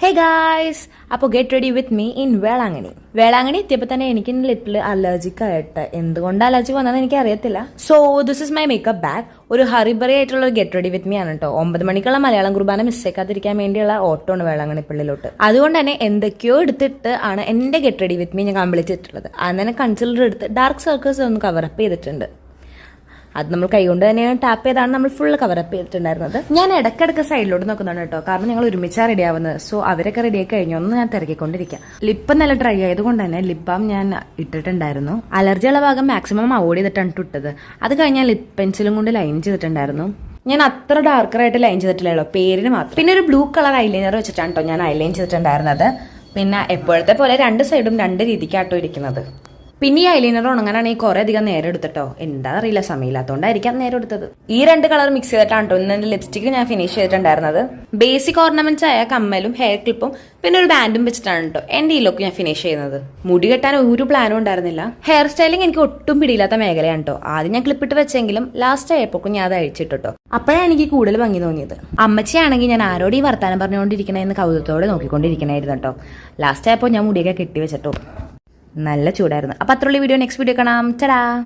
ഹേ guys, അപ്പോൾ get ready with me in Velankanni എത്തിയപ്പോൾ തന്നെ എനിക്ക് ലിപ്പിൽ അലർജിക് ആയിട്ട് എന്തുകൊണ്ട് അലർജി വന്നതെന്ന് എനിക്ക് അറിയത്തില്ല. So this is my makeup bag. ഒരു ഹറിബറി ആയിട്ടുള്ള ഒരു ഗെറ്റ് റെഡി വിത്ത് മീ ആണ് കേട്ടോ. 9 മണിക്കുള്ള മലയാളം കുർബാന മിസ്സേക്കാതിരിക്കാൻ വേണ്ടിയുള്ള ഓട്ടോണ് വേളാങ്കണി പള്ളിയിലോട്ട്. അതുകൊണ്ട് തന്നെ എന്തൊക്കെയോ എടുത്തിട്ട് ആണ് എൻ്റെ ഗെറ്റ് റെഡി വിത്ത് മീ ഞാൻ കംപ്ലീറ്റ് ചെയ്തിട്ടുള്ളത്. അങ്ങനെ കൺസിലർ എടുത്ത് ഡാർക്ക് സർക്കിൾസ് ഒന്ന് കവറപ്പ് ചെയ്തിട്ടുണ്ട്. അത് നമ്മൾ കൈകൊണ്ട് തന്നെയാണ് ടാപ്പ് ചെയ്താണ് നമ്മൾ ഫുൾ കവറപ്പ് ചെയ്തിട്ടുണ്ടായിരുന്നത്. ഞാൻ ഇടയ്ക്കിടയ്ക്ക് സൈഡിലോട്ട് നോക്കുന്നുണ്ട് കേട്ടോ, കാരണം ഞങ്ങൾ ഒരുമിച്ചാണ് റെഡി ആവുന്നത്. സോ അവരൊക്കെ റെഡി ആയി കഴിഞ്ഞൊന്ന് ഞാൻ തിരക്കിക്കൊണ്ടിരിക്കാം. ലിപ്പ് നല്ല ഡ്രൈ ആയതുകൊണ്ട് തന്നെ ലിപ് ബാം ഞാൻ ഇട്ടിട്ടുണ്ടായിരുന്നു. അലർജിയുള്ള ഭാഗം മാക്സിമം അവോയ്ഡ് ചെയ്തിട്ടാണ് ഇട്ടത്. അത് കഴിഞ്ഞാൽ ലിപ് പെൻസിലും കൊണ്ട് ലൈൻ ചെയ്തിട്ടുണ്ടായിരുന്നു. ഞാൻ അത്ര ഡാർക്കറായിട്ട് ലൈൻ ചെയ്തിട്ടില്ലല്ലോ, പേരിന് മാത്രം. പിന്നെ ഒരു ബ്ലൂ കളർ ഐലൈനർ വെച്ചിട്ടാണ് കേട്ടോ ഞാൻ ഐലൈൻ ചെയ്തിട്ടുണ്ടായിരുന്നത്. പിന്നെ എപ്പോഴത്തെ പോലെ 2 സൈഡും 2 രീതിക്കാട്ടോ ഇരിക്കുന്നത്. പിന്നെ ഈ ഐലൈനർ ഉണങ്ങാനാണെങ്കിൽ കുറെ അധികം നേരം എടുത്തിട്ടോ, എന്താ അറിയില്ല, സമയമില്ലാത്തതുകൊണ്ടായിരിക്കാം നേരം എടുത്തത്. ഈ 2 കളർ മിക്സ് ചെയ്തിട്ടാണ് കേട്ടോ ഇന്ന് എന്റെ ലിപ്സ്റ്റിക് ഞാൻ ഫിനിഷ് ചെയ്തിട്ടുണ്ടായിരുന്നത്. ബേസിക് ഓർണമെന്റ്സ് ആയ കമ്മലും ഹെയർ ക്ലിപ്പും പിന്നെ ഒരു ബാൻഡും വെച്ചിട്ടാണ് കേട്ടോ എന്റെ ഈ ലുക്ക് ഞാൻ ഫിനിഷ് ചെയ്യുന്നത്. മുടി കെട്ടാൻ ഒരു പ്ലാനും ഉണ്ടായിരുന്നില്ല. ഹെയർ സ്റ്റൈലിംഗ് എനിക്ക് ഒട്ടും പിടിയില്ലാത്ത മേഖലയാണ് കേട്ടോ. ആദ്യം ഞാൻ ക്ലിപ്പിട്ട് വെച്ചെങ്കിലും ലാസ്റ്റ് ആയപ്പോഴും ഞാൻ അത് അഴിച്ചിട്ടോ. അപ്പോഴാണ് എനിക്ക് കൂടുതൽ ഭംഗി തോന്നിയത്. അമ്മച്ചിയാണെങ്കിൽ ഞാൻ ആരോട് ഈ വർത്താനം പറഞ്ഞുകൊണ്ടിരിക്കണേന്ന് കൗതുകത്തോടെ നോക്കിക്കൊണ്ടിരിക്കണായിരുന്നു കേട്ടോ. ലാസ്റ്റ് ആയപ്പോൾ ഞാൻ മുടിയൊക്കെ കെട്ടി വെച്ചിട്ടോ. നല്ല ചൂടായിരുന്നു. അപ്പോൾ അത്രയുള്ള വീഡിയോ നെക്സ്റ്റ് വീഡിയോ കാണാം. ചടാ.